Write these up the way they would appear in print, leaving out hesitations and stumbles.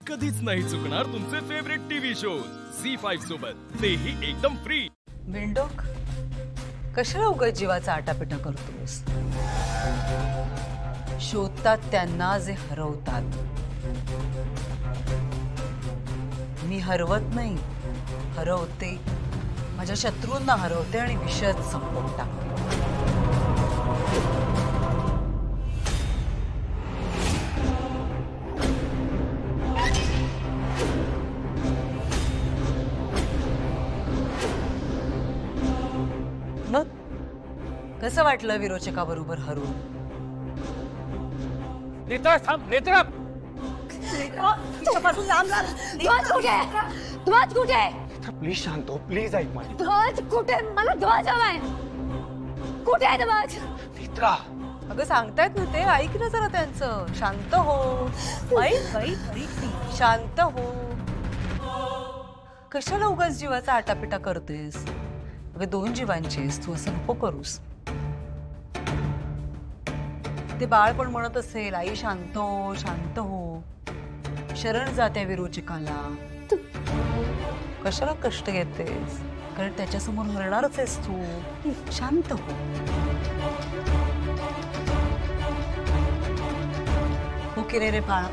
कधीच नाही चुकणार तुमचे फेवरेट टीव्ही शोज झी5 सोबत, तेही एकदम फ्री। विंडोक कशाला उगाच जीवाचा आटापिटा करतोस? शोधतात त्यांना जे हरवतात। मी हरवत नाही, हरवते। माझ्या शत्रूंना हरवते आणि विषयच संपवून टाकते। मग कसं वाटलं विरोचकाबरोबर हरून? नेत्रा थांब, नेत्रा तिच्यापासून लांब लांब। ध्वज कुठे आहे? ध्वज कुठे आहे? प्लीज शांत हो, प्लीज ऐक माझं। ध्वज कुठे? मला ध्वज हवाय। कुठे आहे ध्वज? नेत्रा अगं सांगतायत ना ते, ऐक ना जरा त्यांचं। शांत हो, ऐक ऐक ऐक, शांत हो। कशाला उगाच जीवाचा आटापिटा करतेस? अगं दोन जीवांचीस, तू असं नको करूस। ते बाळ पण म्हणत असेल, आई शांत हो, शांत हो। शरण जात्या विरोचकाला। कशाला कष्ट घेतेस? कारण त्याच्यासमोर मरणारच आहेस तू। शांत हो। हो की रे बाळा?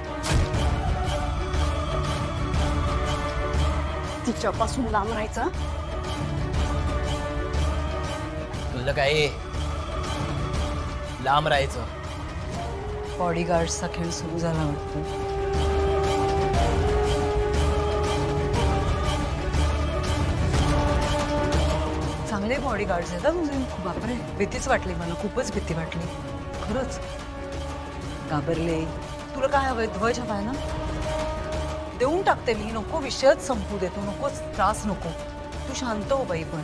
तिच्यापासून लांब राहायचं। तुला काय लांब राहायचं? बॉडीगार्ड्सचा खेळ सुरू झाला वाटतं। चांगले बॉडीगार्ड्स आहेत तुझे। बापरे, भीतीच वाटली मला, खूपच भीती वाटली खरंच। घाबरले। तुला काय हवंय? ध्वज हवाय ना? देऊन टाकते मी, नको विषयच संपू देतो, नकोच त्रास नको। तू शांत हो बाई पण।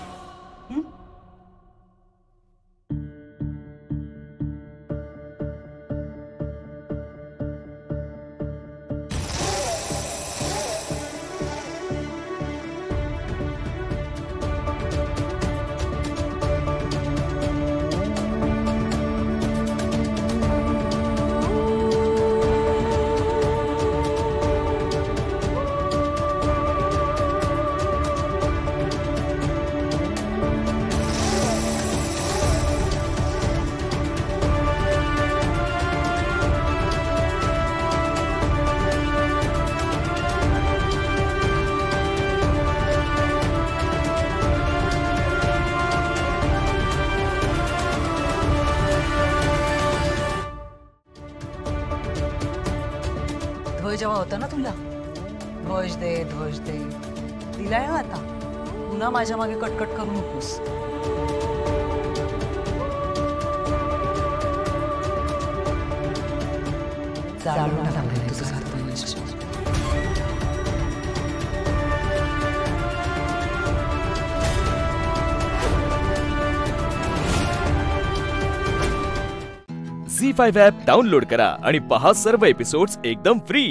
ध्वज हवा होता ना तुला? ध्वज दे, ध्वज दे। दिलाय ना आता। पुन्हा माझ्या मागे कटकट करू नकोस। जाळून टाकलंय तुझं सारखं। झी5 ॲप डाउनलोड करा आणि पहा सर्व एपिसोड्स एकदम फ्री।